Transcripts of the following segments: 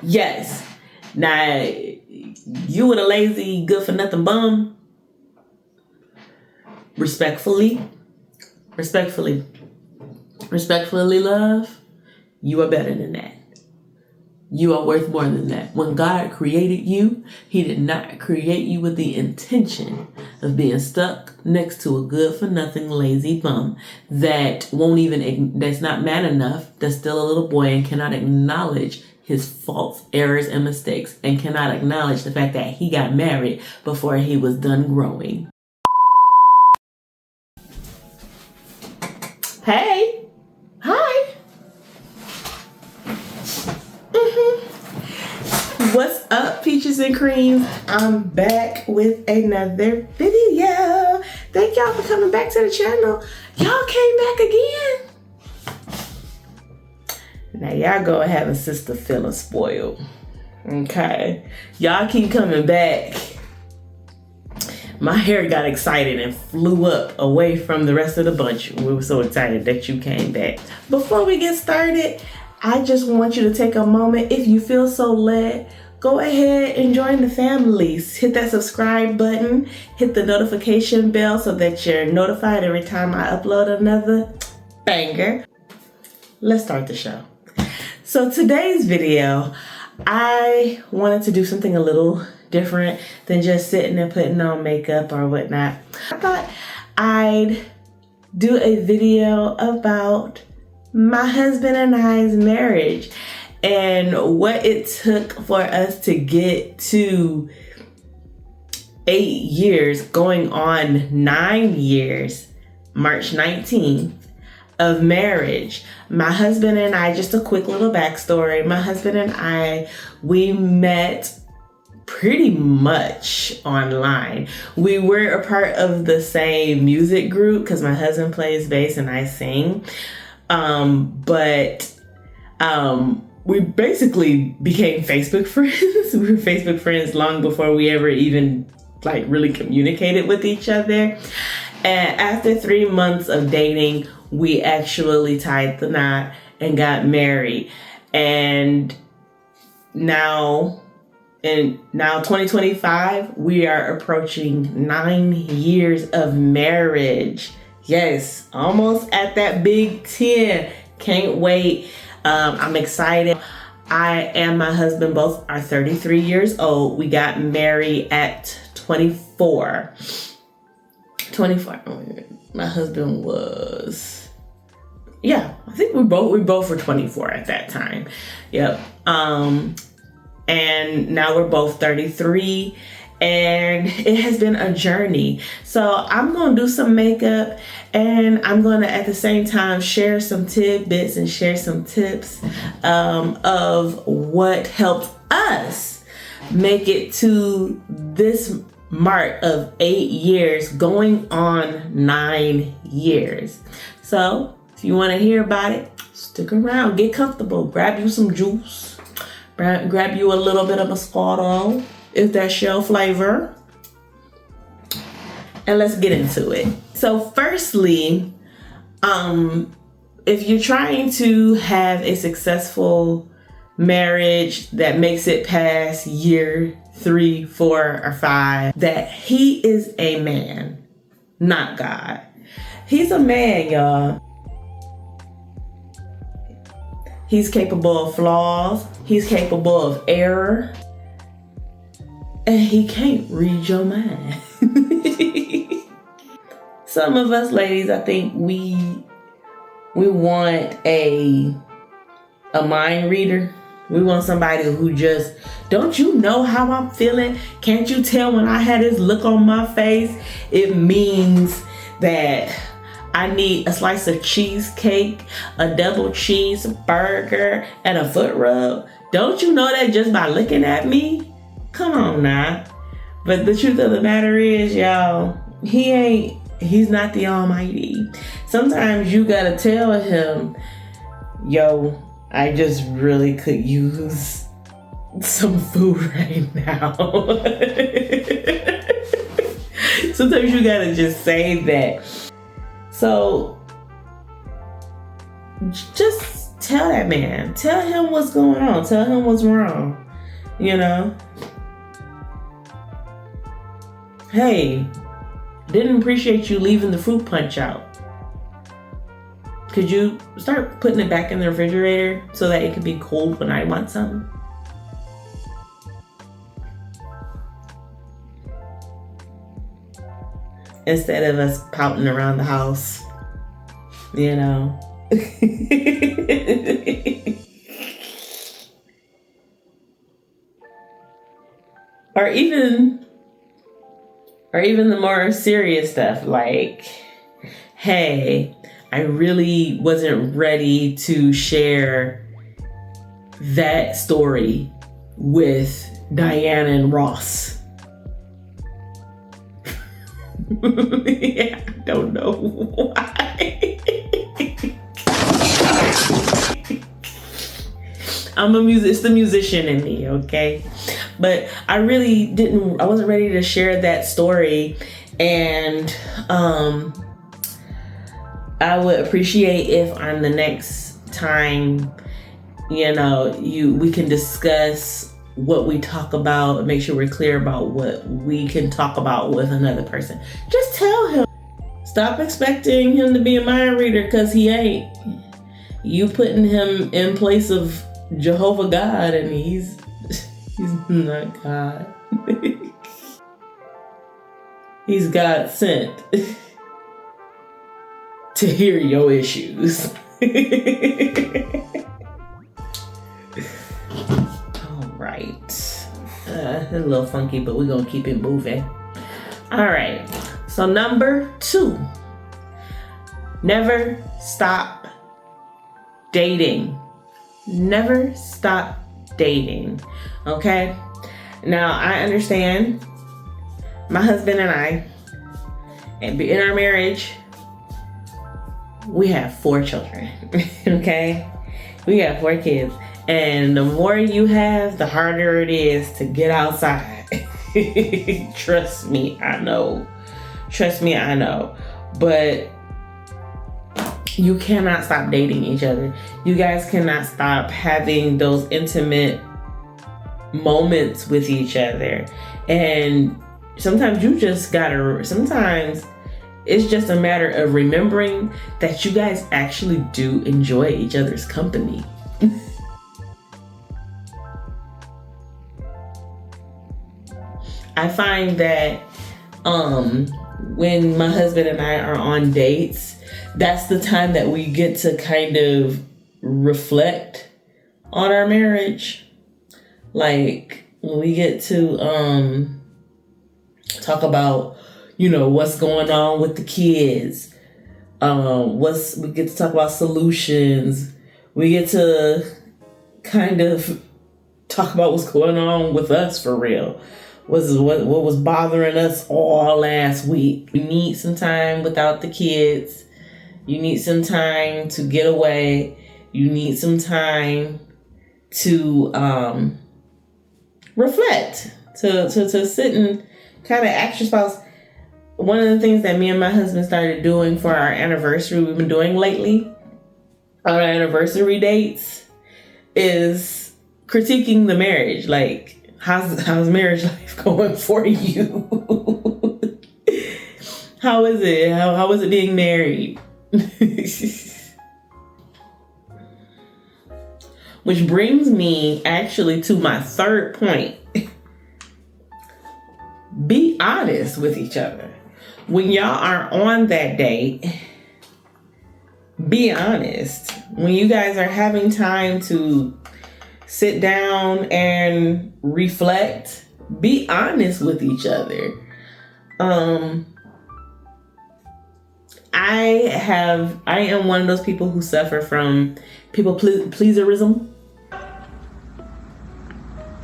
Yes. Now, you with a lazy, good for nothing bum, respectfully, love, you are better than that. You are worth more than that. When God created you, He did not create you with the intention of being stuck next to a good for nothing lazy bum that's not man enough, that's still a little boy and cannot acknowledge his faults, errors, and mistakes, and cannot acknowledge the fact that he got married before he was done growing. Hey. Hi. What's up, peaches and creams? I'm back with another video. Thank y'all for coming back to the channel. Y'all came back again. Now y'all go and have a sister feeling spoiled. Okay. Y'all keep coming back. My hair got excited and flew up away from the rest of the bunch. We were so excited that you came back. Before we get started, I just want you to take a moment. If you feel so led, go ahead and join the families. Hit that subscribe button. Hit the notification bell so that you're notified every time I upload another banger. Let's start the show. So today's video, I wanted to do something a little different than just sitting and putting on makeup or whatnot. I thought I'd do a video about my husband and I's marriage and what it took for us to get to 8 years, going on 9 years, March 19th, of marriage. My husband and I, just a quick little backstory, my husband and I, we met pretty much online. We were a part of the same music group because my husband plays bass and I sing. We basically became Facebook friends. We were Facebook friends long before we ever even really communicated with each other. And after 3 months of dating, we actually tied the knot and got married. And now 2025, we are approaching 9 years of marriage. Yes, almost at that big 10. Can't wait. I'm excited. I and my husband both are 33 years old. We got married at 24. My husband was, I think we both were 24 at that time. Yep. And now we're both 33. And it has been a journey. So I'm going to do some makeup and I'm going to at the same time share some tidbits and share some tips of what helped us make it to this mark of 8 years, going on 9 years. So if you want to hear about it, stick around, get comfortable, grab you some juice, grab you a little bit of Moscato, if that's your flavor, and let's get into it. So firstly, if you're trying to have a successful marriage that makes it past year 3, 4, or 5, that he is a man, not God. He's a man, y'all. He's capable of flaws. He's capable of error. And he can't read your mind. Some of us ladies, I think we want a mind reader. We want somebody who just, don't you know how I'm feeling? Can't you tell when I had this look on my face? It means that I need a slice of cheesecake, a double cheeseburger, and a foot rub. Don't you know that just by looking at me? Come on now. But the truth of the matter is, y'all, he's not the almighty. Sometimes you gotta tell him, yo, I just really could use some food right now. Sometimes you gotta just say that. So just tell that man. Tell him what's going on. Tell him what's wrong. You know? Hey, didn't appreciate you leaving the fruit punch out. Could you start putting it back in the refrigerator so that it can be cold when I want some? Instead of us pouting around the house, you know. Or even the more serious stuff, like, hey, I really wasn't ready to share that story with Diana and Ross. Yeah, I don't know why. It's the musician in me, okay? But I wasn't ready to share that story, and I would appreciate if on the next time, you know, we can discuss what we talk about and make sure we're clear about what we can talk about with another person. Just tell him. Stop expecting him to be a mind reader, because he ain't. You putting him in place of Jehovah God, and he's not God. He's God sent to hear your issues. All right. A little funky, but we're going to keep it moving. All right. So number 2, never stop dating. Never stop dating. Okay? Now, I understand my husband and I, and in our marriage, we have 4 children. Okay? We have 4 kids. And the more you have, the harder it is to get outside. Trust me, I know. But you cannot stop dating each other. You guys cannot stop having those intimate moments with each other. And sometimes sometimes it's just a matter of remembering that you guys actually do enjoy each other's company. I find that when my husband and I are on dates, that's the time that we get to kind of reflect on our marriage. Like, when we get to talk about, you know, what's going on with the kids. We get to talk about solutions. We get to kind of talk about what's going on with us for real. What was bothering us all last week. You need some time without the kids. You need some time to get away. You need some time to reflect, to sit and kind of ask your spouse. One of the things that me and my husband started doing for our anniversary, we've been doing lately, on our anniversary dates, is critiquing the marriage. Like, how's marriage life going for you? How is it? How is it being married? Which brings me actually to my third point. Be honest with each other. When y'all are on that date, be honest. When you guys are having time to sit down and reflect, be honest with each other. I am one of those people who suffer from people pleaserism.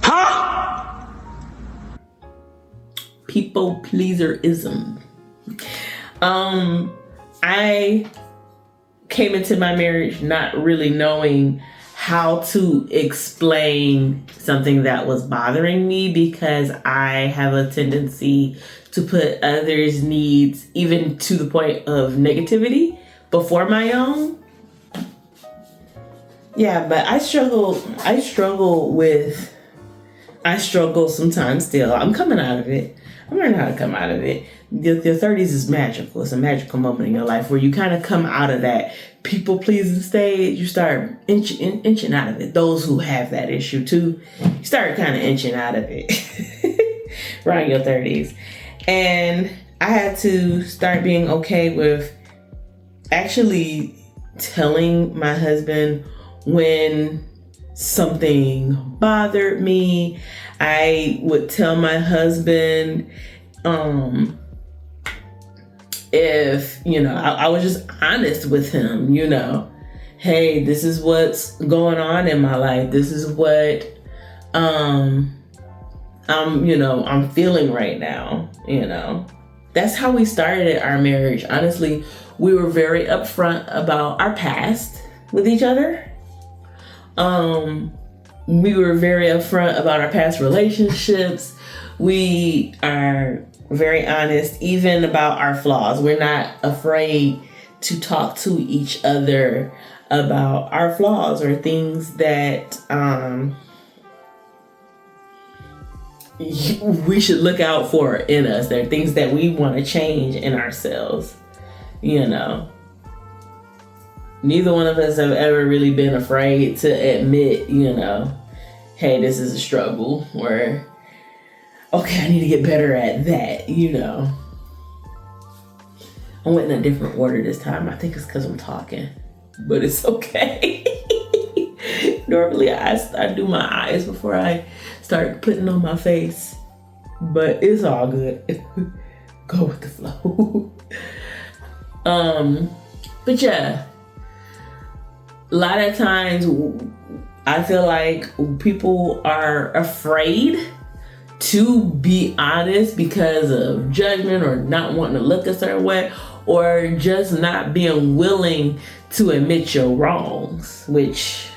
Huh? People pleaserism. I came into my marriage not really knowing how to explain something that was bothering me, because I have a tendency to put others' needs, even to the point of negativity, before my own. Yeah, but I struggle sometimes still. I'm coming out of it. I'm learning how to come out of it. Your 30s is magical. It's a magical moment in your life where you kind of come out of that people pleasing stage. You start inching out of it. Those who have that issue too, you start kind of inching out of it around your 30s. And I had to start being okay with actually telling my husband when something bothered me. I would tell my husband if, I was just honest with him, hey, this is what's going on in my life. This is what I'm feeling right now, That's how we started our marriage. Honestly, we were very upfront about our past with each other. We were very upfront about our past relationships. We are very honest, even about our flaws. We're not afraid to talk to each other about our flaws or things that we should look out for in us. There are things that we want to change in ourselves, Neither one of us have ever really been afraid to admit, hey, this is a struggle, or, okay, I need to get better at that, I went in a different order this time. I think it's because I'm talking, but it's okay. Normally, I do my eyes before I start putting on my face, but it's all good. Go with the flow. But yeah. A lot of times I feel like people are afraid to be honest because of judgment or not wanting to look a certain way or just not being willing to admit your wrongs, which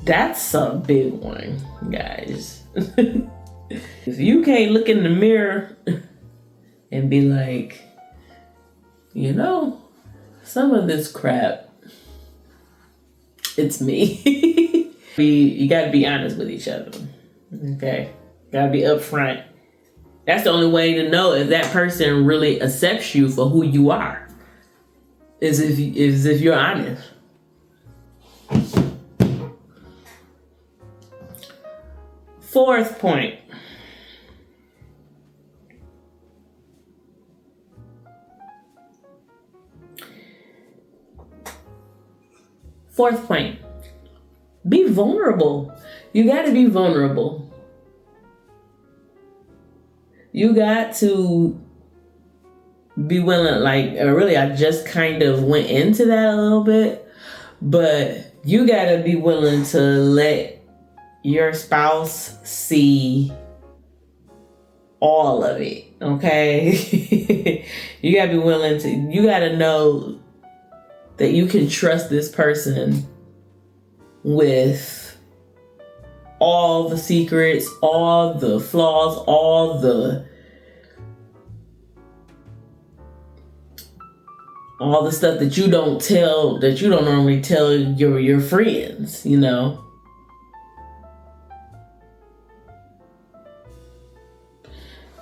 that's a big one, guys. If you can't look in the mirror and be like, some of this crap, it's me. You gotta be honest with each other, okay? Gotta be upfront. That's the only way to know if that person really accepts you for who you are, is if you're honest. Fourth point. Be vulnerable. You got to be vulnerable. You got to be willing, I just kind of went into that a little bit, but you got to be willing to let your spouse see all of it, okay? You got to be willing to, you got to know that you can trust this person with all the secrets, all the flaws, all the stuff that you don't normally tell your friends,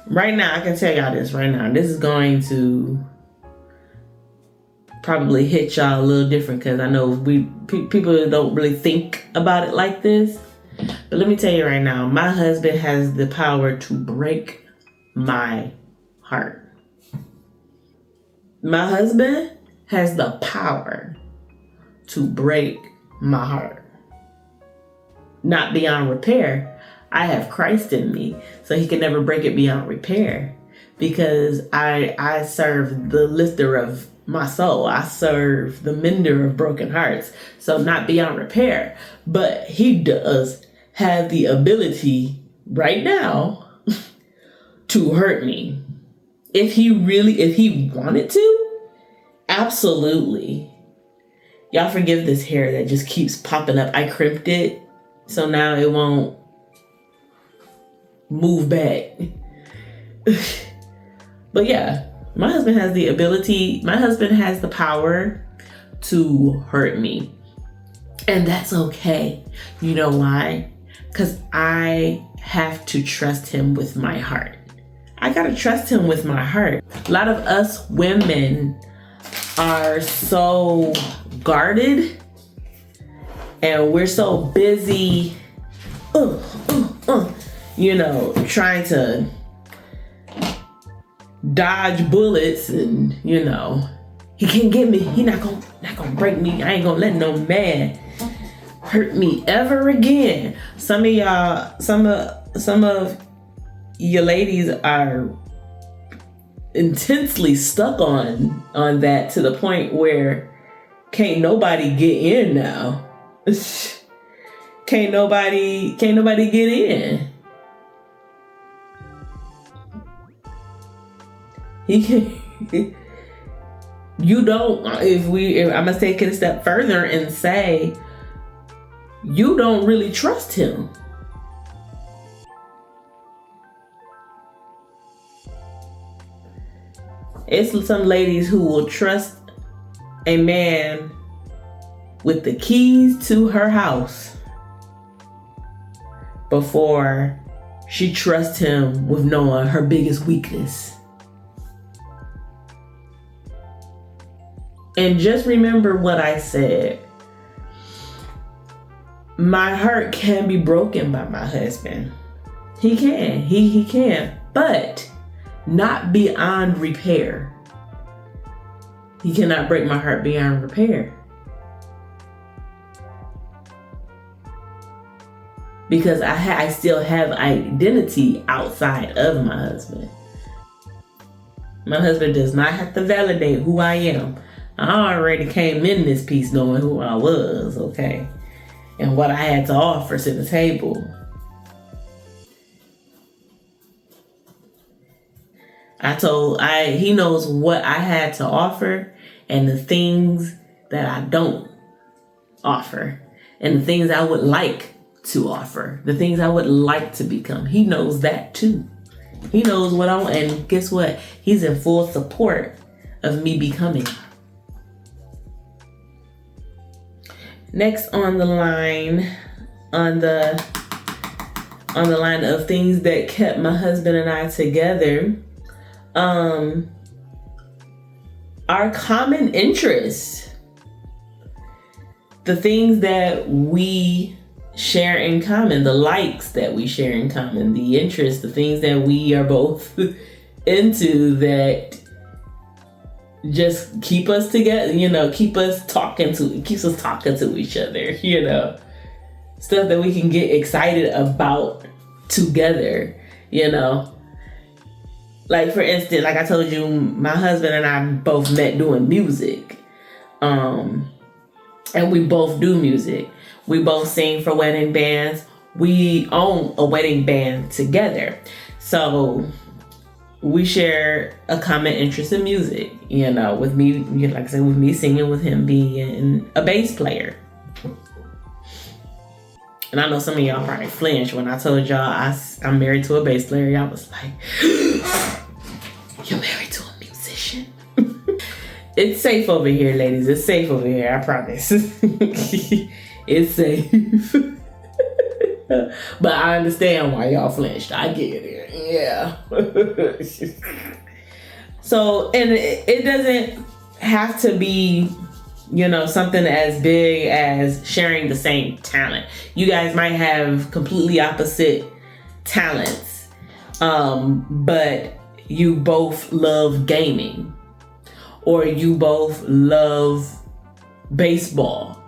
Right now, I can tell y'all this right now. This is going to probably hit y'all a little different because I know people don't really think about it like this. But let me tell you right now, my husband has the power to break my heart. My husband has the power to break my heart. Not beyond repair. I have Christ in me, so he can never break it beyond repair because I serve the lifter of my soul. I serve the mender of broken hearts. So not beyond repair, but he does have the ability right now to hurt me. If he wanted to, absolutely. Y'all forgive this hair that just keeps popping up. I crimped it, so now it won't move back. But yeah, My husband has the power to hurt me. And that's okay. You know why? Because I have to trust him with my heart. I gotta trust him with my heart. A lot of us women are so guarded and we're so busy, trying to dodge bullets and, he can't get me. He not gonna break me. I ain't gonna let no man hurt me ever again. Some of your ladies are intensely stuck on that to the point where can't nobody get in now. Can't nobody get in. He can. You don't. If I'm gonna take it a step further and say you don't really trust him. It's some ladies who will trust a man with the keys to her house before she trusts him with knowing her biggest weakness. And just remember what I said. My heart can be broken by my husband. He can. He can. But not beyond repair. He cannot break my heart beyond repair. Because I still have identity outside of my husband. My husband does not have to validate who I am. I already came in this piece knowing who I was, okay? And what I had to offer to the table. He knows what I had to offer and the things that I don't offer. And the things I would like to offer. The things I would like to become. He knows that too. He knows what I want. And guess what? He's in full support of me becoming. Next on the line, on the line of things that kept my husband and I together, our common interests, the things that we share in common, the likes that we share in common, the interests, the things that we are both into that just keep us together, keeps us talking to each other, stuff that we can get excited about together, Like for instance, like I told you, my husband and I both met doing music. And we both do music. We both sing for wedding bands. We own a wedding band together. So we share a common interest in music, with me, like I said, with me singing, with him being a bass player. And I know some of y'all probably flinched when I told y'all I'm married to a bass player. Y'all was like, you're married to a musician? It's safe over here, ladies. It's safe over here, I promise. It's safe. But I understand why y'all flinched. I get it. Yeah. So, and it doesn't have to be, something as big as sharing the same talent. You guys might have completely opposite talents, but you both love gaming, or you both love baseball.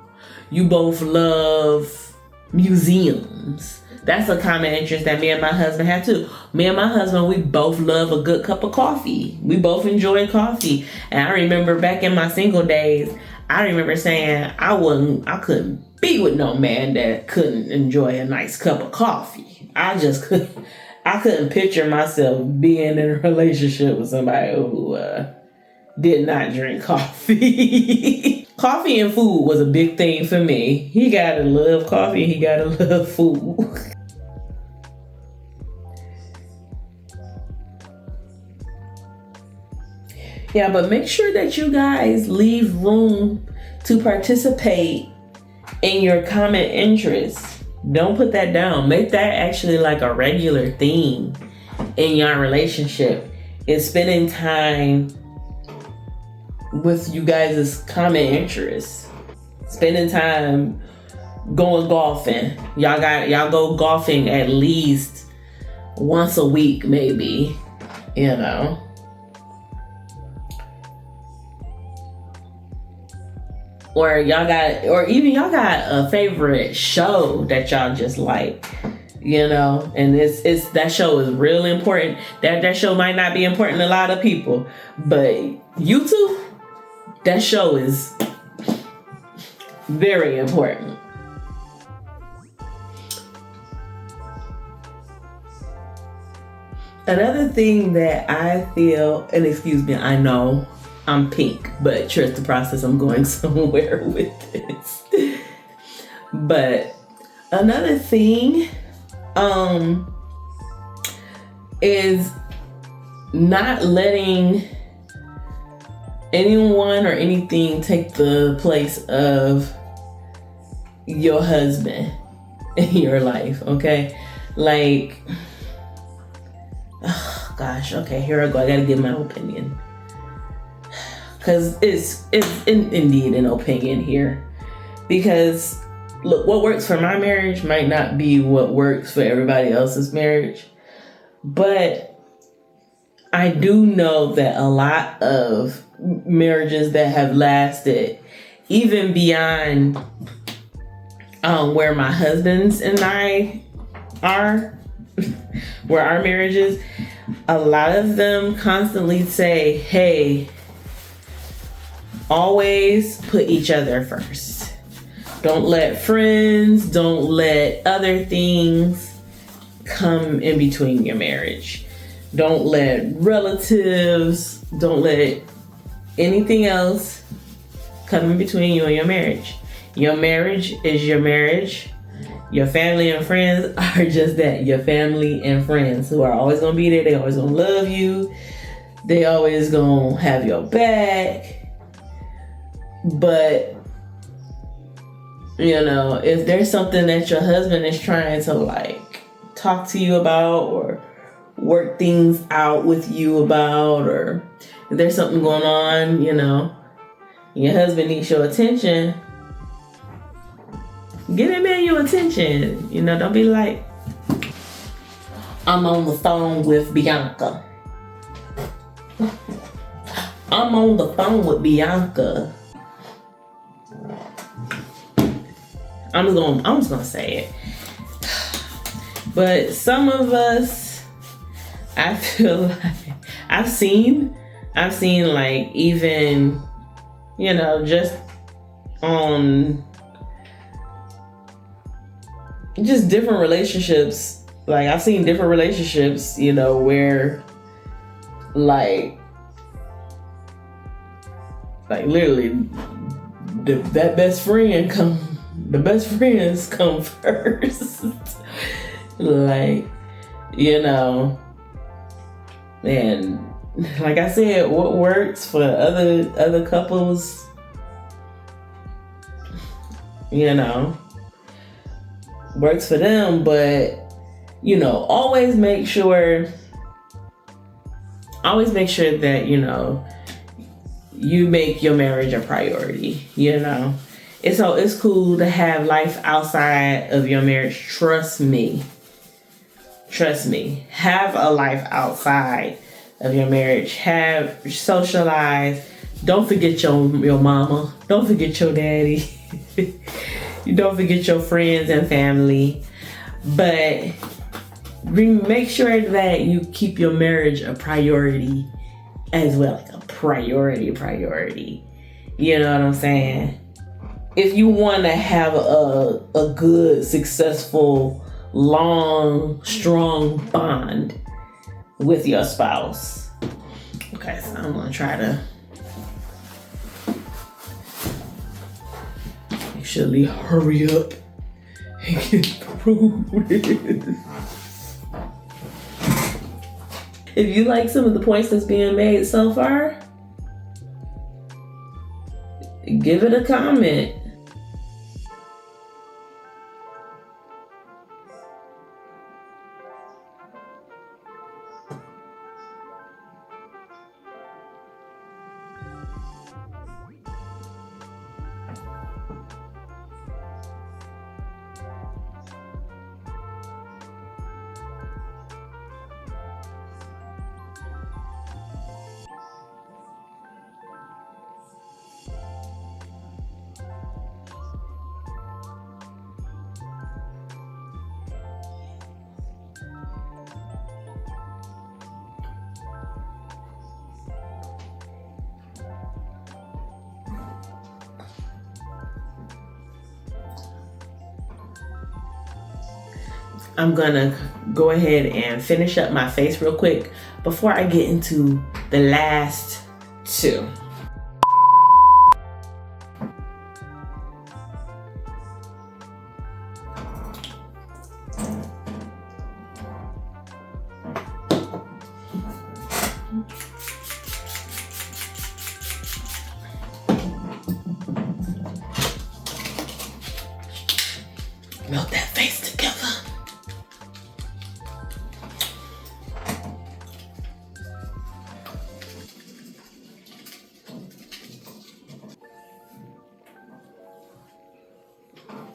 You both love museums. That's a common interest that me and my husband have too. Me and my husband, we both love a good cup of coffee. We both enjoy coffee. And I remember back in my single days, I remember saying I couldn't be with no man that couldn't enjoy a nice cup of coffee. I couldn't picture myself being in a relationship with somebody who did not drink coffee. Coffee and food was a big thing for me. He gotta love coffee and he gotta love food. Yeah, but make sure that you guys leave room to participate in your common interests. Don't put that down. Make that actually like a regular theme in your relationship, is spending time with you guys' common interests. Spending time going golfing. Y'all go golfing at least once a week, maybe, you know. Or y'all got a favorite show that y'all just like, you know, and it's that show is really important. That show might not be important to a lot of people, but YouTube, that show is very important. Another thing that I feel, and excuse me, I know I'm pink, but trust the process, I'm going somewhere with this. But another thing is not letting anyone or anything take the place of your husband in your life, okay? Like, oh gosh, okay, here I go. I gotta give my opinion. Because it's indeed an opinion here. Because look, what works for my marriage might not be what works for everybody else's marriage. But I do know that a lot of marriages that have lasted even beyond where my husband's and I are, where our marriage is, a lot of them constantly say, hey, always put each other first. Don't let friends, don't let other things come in between your marriage. Don't let relatives, don't let anything else come in between you and your marriage. Your marriage is your marriage. Your family and friends are just that, your family and friends who are always gonna be there. They always gonna love you. They always gonna have your back. But, you know, if there's something that your husband is trying to like talk to you about or work things out with you about, or if there's something going on, you know, your husband needs your attention, give that man your attention. You know, don't be like, I'm on the phone with Bianca. I'm on the phone with Bianca. I'm just gonna say it. But some of us, I feel like I've seen like, even, you know, just on just different relationships. Like, I've seen different relationships, you know, where like literally the best friends come first. Like, you know, and like I said, what works for other couples, you know, works for them. But, you know, always make sure that, you know, you make your marriage a priority. You know, it's cool to have life outside of your marriage. Trust me. Have a life outside of your marriage. Socialize. Don't forget your mama. Don't forget your daddy. Don't forget your friends and family. But make sure that you keep your marriage a priority as well. Like a priority. You know what I'm saying? If you want to have a good, successful, long, strong bond with your spouse. Okay, so I'm gonna try to actually hurry up and get through this. If you like some of the points that's being made so far, give it a comment. I'm gonna go ahead and finish up my face real quick before I get into the last two. Melt that face together.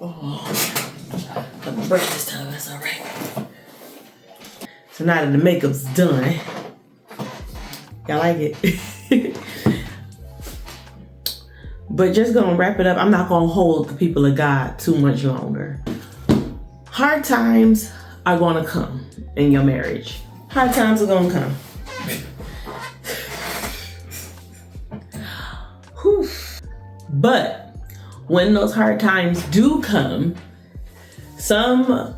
Oh, I'm gonna break this time, that's all right. So now that the makeup's done, y'all like it? But just gonna wrap it up. I'm not gonna hold the people of God too much longer. Hard times are gonna come in your marriage. Hard times are gonna come. Whew. But when those hard times do come, some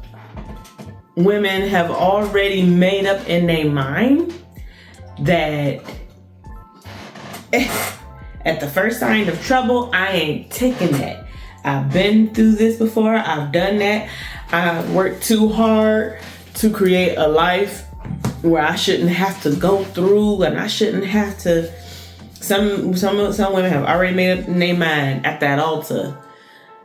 women have already made up in their mind that at the first sign of trouble, I ain't taking that. I've been through this before. I've done that. I've worked too hard to create a life where I shouldn't have to go through, and I shouldn't have to. Some women have already made up in their mind at that altar.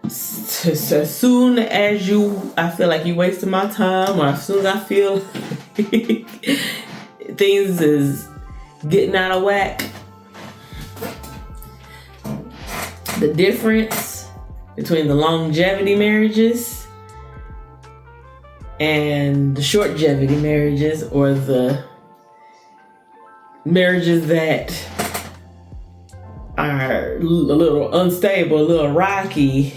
So as soon as I feel like you wasted my time, or as soon as I feel things is getting out of whack, the difference between the longevity marriages and the shortgevity marriages, or the marriages that are a little unstable, a little rocky,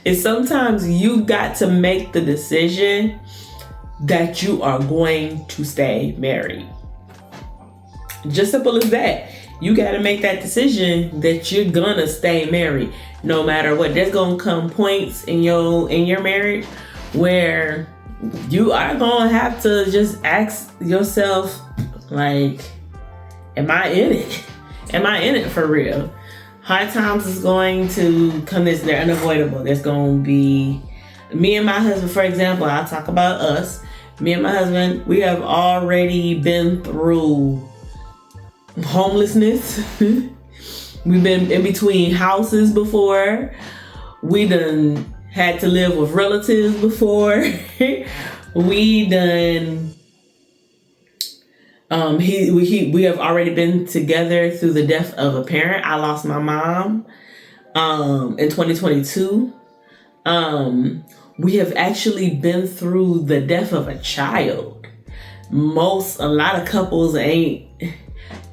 is sometimes you got to make the decision that you are going to stay married. Just simple as that. You got to make that decision that you're gonna stay married no matter what. There's gonna come points in your marriage where you are gonna have to just ask yourself, like, am I in it? Am I in it for real? Hard times is going to come. They're unavoidable. There's going to be, me and my husband, for example, I'll talk about us. Me and my husband, we have already been through homelessness. We've been in between houses before. We done had to live with relatives before. We done, we have already been together through the death of a parent. I lost my mom in 2022. We have actually been through the death of a child. A lot of couples ain't,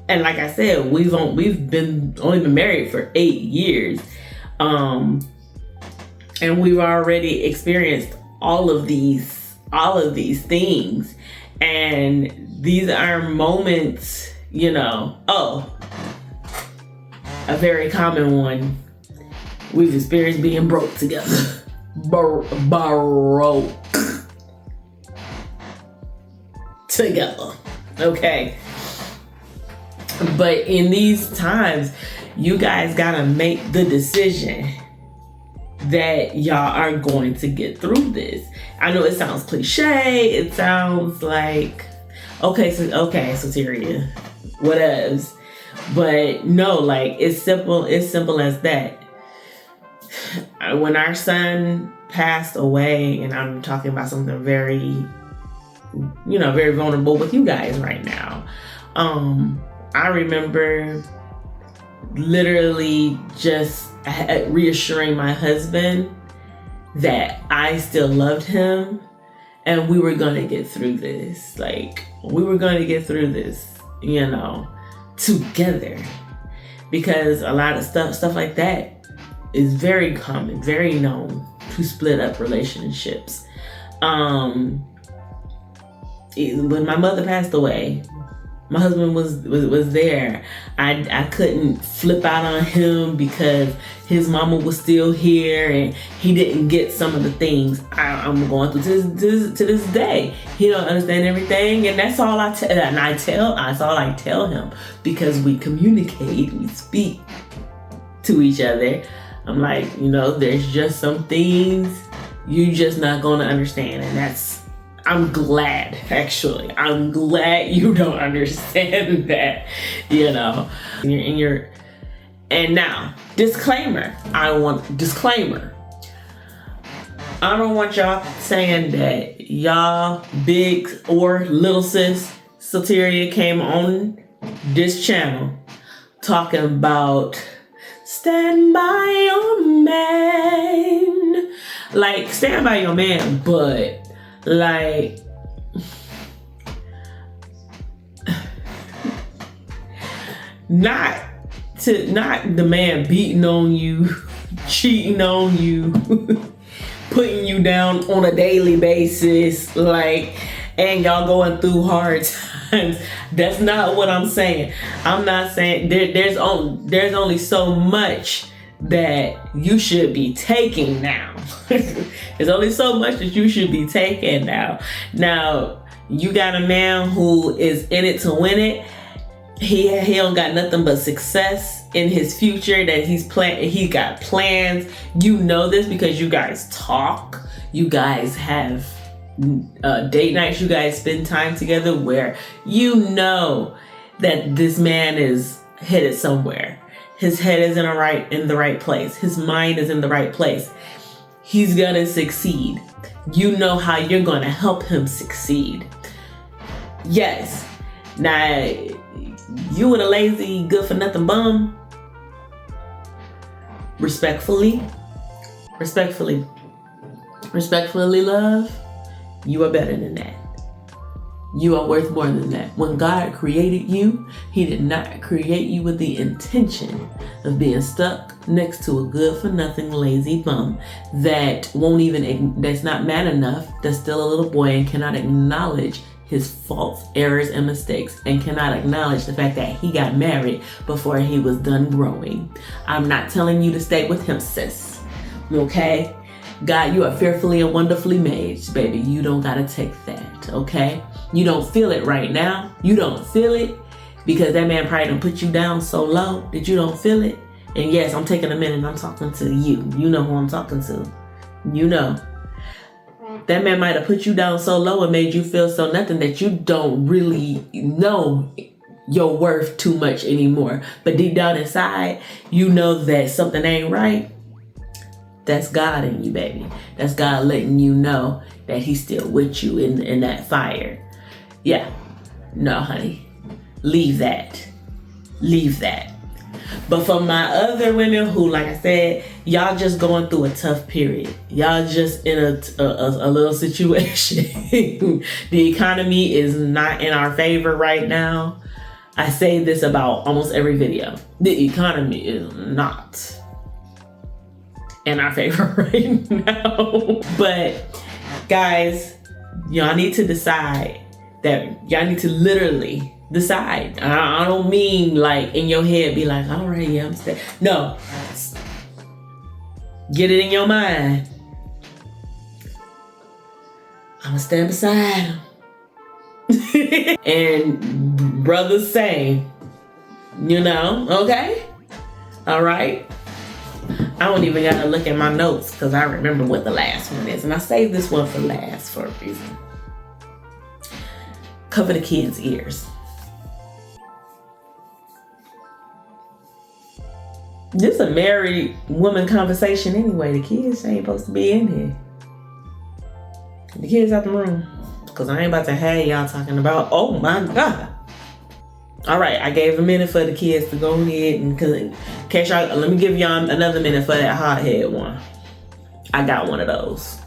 and like I said, we've only been married for 8 years. And we've already experienced all of these things. And these are moments, a very common one. We've experienced being broke together. Broke together. Okay. But in these times, you guys gotta make the decision that y'all are going to get through this. I know it sounds cliche. It sounds like, okay, Soteria, whatevs. But no, like it's simple as that. When our son passed away, and I'm talking about something very, very vulnerable with you guys right now. I remember literally just reassuring my husband that I still loved him and we were going to get through this. Like, we were going to get through this, together. Because a lot of stuff like that is very common, very known to split up relationships. When my mother passed away, my husband was there. I couldn't flip out on him because his mama was still here and he didn't get some of the things I'm going through to this day. He don't understand everything, and that's all I tell him, because we communicate, we speak to each other. I'm like, there's just some things you're just not going to understand, and I'm glad you don't understand that, and now, disclaimer. I don't want y'all saying that y'all big or little sis Soteria came on this channel talking about stand by your man. Like, stand by your man, but like, not the man beating on you, cheating on you, putting you down on a daily basis, like, and y'all going through hard times. That's not what I'm saying. I'm not saying there's only so much that you should be taking now. There's only so much that you should be taking now. Now, you got a man who is in it to win it. He don't got nothing but success in his future that he got plans. You know this because you guys talk. You guys have date nights. You guys spend time together where you know that this man is headed somewhere. His head is in the right place. His mind is in the right place. He's gonna succeed. You know how you're gonna help him succeed. Yes. Now, you and a lazy, good for nothing bum, respectfully, love, you are better than that. You are worth more than that. When God created you, He did not create you with the intention of being stuck next to a good for nothing lazy bum that's not man enough, that's still a little boy and cannot acknowledge his faults, errors, and mistakes, and cannot acknowledge the fact that he got married before he was done growing. I'm not telling you to stay with him, sis. Okay? God, you are fearfully and wonderfully made, baby. You don't gotta take that, okay? You don't feel it right now. You don't feel it because that man probably done put you down so low that you don't feel it. And yes, I'm taking a minute and I'm talking to you. You know who I'm talking to. You know. That man might have put you down so low and made you feel so nothing that you don't really know your worth too much anymore. But deep down inside, you know that something ain't right. That's God in you, baby. That's God letting you know that He's still with you in that fire. Yeah. No, honey. Leave that. But for my other women who, like I said, y'all just going through a tough period. Y'all just in a little situation. The economy is not in our favor right now. I say this about almost every video. The economy is not in our favor right now. But guys, y'all need to decide that y'all need to literally decide. I don't mean like in your head be like, all right, yeah, I'm staying. No. Get it in your mind. I'm gonna stand beside him. And brothers say, okay? All right? I don't even gotta look at my notes because I remember what the last one is. And I saved this one for last for a reason. Cover the kids' ears. This a married woman conversation anyway. The kids ain't supposed to be in here. The kids out the room. Because I ain't about to have y'all talking about, oh my God. All right, I gave a minute for the kids to go ahead and, in case y'all, let me give y'all another minute for that hot-head one. I got one of those.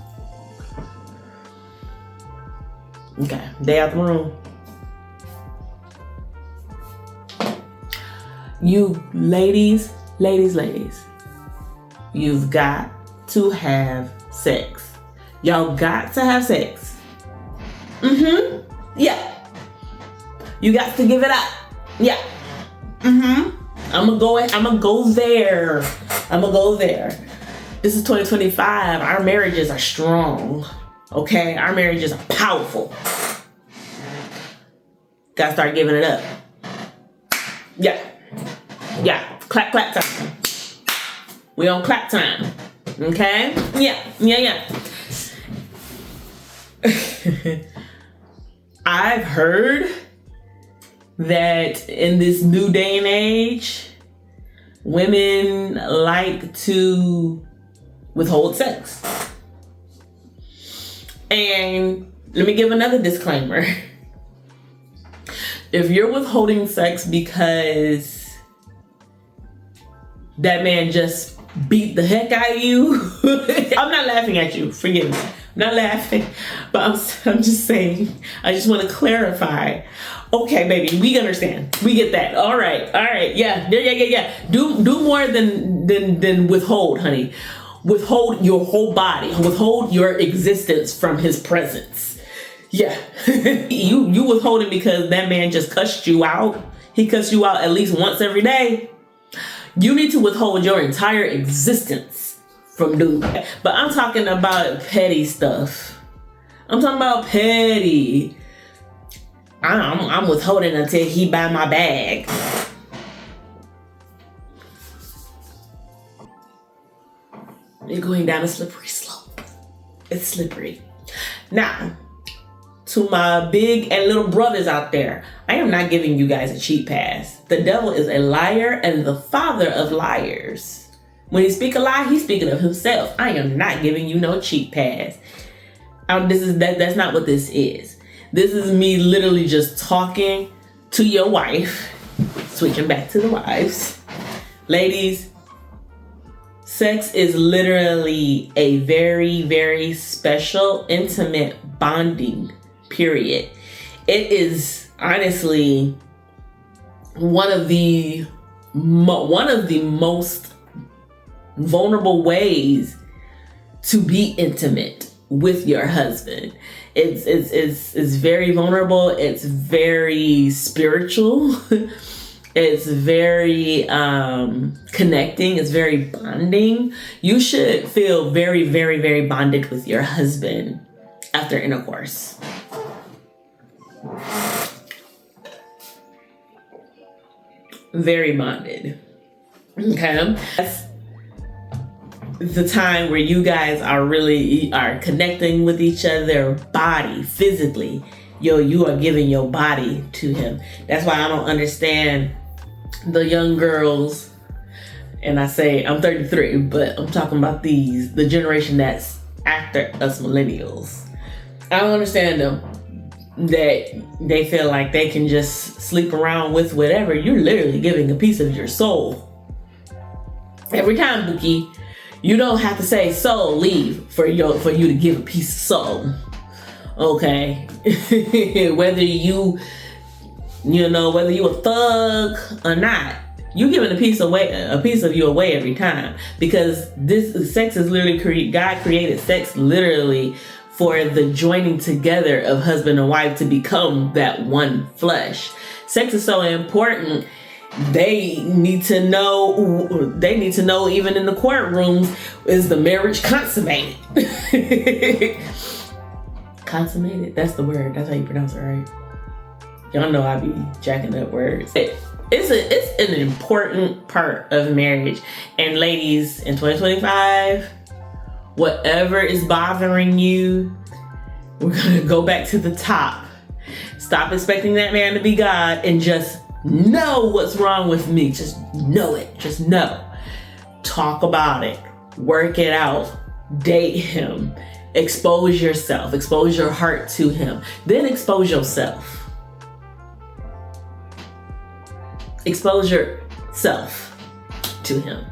Okay, they out the room. You ladies, you've got to have sex. Y'all got to have sex. Yeah. You got to give it up. Yeah. I'ma go there. This is 2025. Our marriages are strong. Okay? Our marriages are powerful. Gotta start giving it up. Yeah. Clap time. We on clap time. Okay? Yeah. I've heard that in this new day and age, women like to withhold sex. And let me give another disclaimer. If you're withholding sex because that man just beat the heck out of you, I'm not laughing at you, forgive me. I'm not laughing, but I'm just saying, I just want to clarify. Okay, baby, we understand. We get that. All right. Yeah. Do more than withhold, honey. Withhold your whole body. Withhold your existence from his presence. Yeah. You withhold it because that man just cussed you out. He cussed you out at least once every day. You need to withhold your entire existence from doing that. But I'm talking about petty stuff. I'm talking about petty. I'm withholding until he buy my bag. You're going down a slippery slope. It's slippery. Now, to my big and little brothers out there, I am not giving you guys a cheap pass. The devil is a liar and the father of liars. When he speaks a lie, he's speaking of himself. I am not giving you no cheap pass. That's not what this is. This is me literally just talking to your wife. Switching back to the wives. Ladies, sex is literally a very, very special, intimate bonding period. It is honestly one of the most vulnerable ways to be intimate with your husband. It's very vulnerable. It's very spiritual. It's very connecting. It's very bonding. You should feel very, very, very bonded with your husband after intercourse. Very bonded. Okay? That's the time where you guys are connecting with each other body, physically. You are giving your body to him. That's why I don't understand the young girls, and I say I'm 33, but I'm talking about the generation that's after us millennials. I don't understand them, that they feel like they can just sleep around with whatever. You're literally giving a piece of your soul. Every time, Bookie, you don't have to say soul leave for you to give a piece of soul. Okay? whether you a thug or not, you giving a piece of you away every time, because this sex is literally God created sex literally for the joining together of husband and wife to become that one flesh. Sex is so important. They need to know even in the courtrooms, is the marriage consummated? Consummated, that's the word. That's how you pronounce it, right? Y'all know I be jacking up words. It's an important part of marriage. And ladies, in 2025, whatever is bothering you, we're gonna go back to the top. Stop expecting that man to be God and just know what's wrong with me. Just know it. Just know. talk about it, work it out, date him, expose yourself, expose your heart to him, then expose yourself. Expose yourself to him.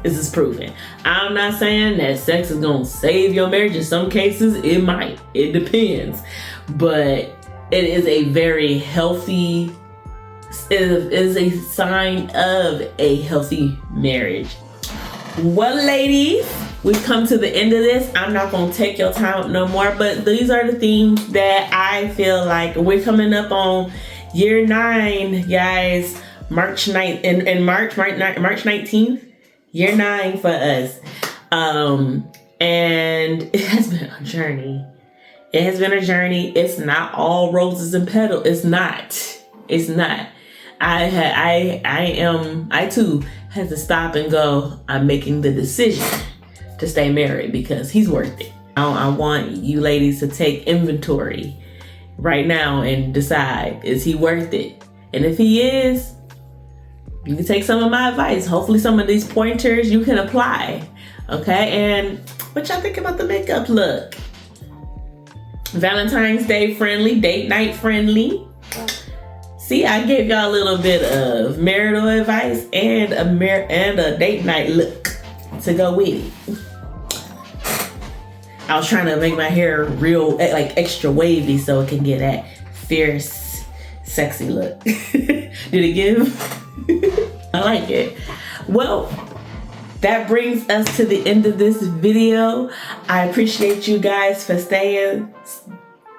This is proven. I'm not saying that sex is gonna save your marriage. In some cases, it might. It depends. But it is a very healthy, it is a sign of a healthy marriage. Well, ladies, we've come to the end of this. I'm not gonna take your time up no more, but these are the things that I feel like we're coming up on year 9, guys. March 9th, in March 19th, year 9 for us. And it has been a journey. It has been a journey. It's not all roses and petals. It's not. It's not. I too had to stop and go, I'm making the decision to stay married because he's worth it. I want you ladies to take inventory right now and decide, is he worth it? And if he is, you can take some of my advice. Hopefully some of these pointers you can apply. Okay, and what y'all think about the makeup look? Valentine's Day friendly, date night friendly. See, I gave y'all a little bit of marital advice and a date night look to go with it. I was trying to make my hair real, like extra wavy so it can get that fierce, sexy look. Did it give? I like it. Well, that brings us to the end of this video. I appreciate you guys for staying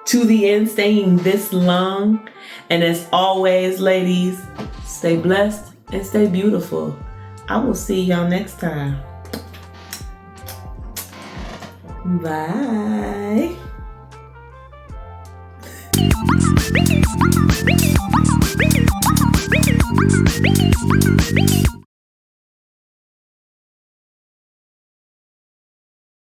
to the end, staying this long. And as always, ladies, stay blessed and stay beautiful. I will see y'all next time. Bye.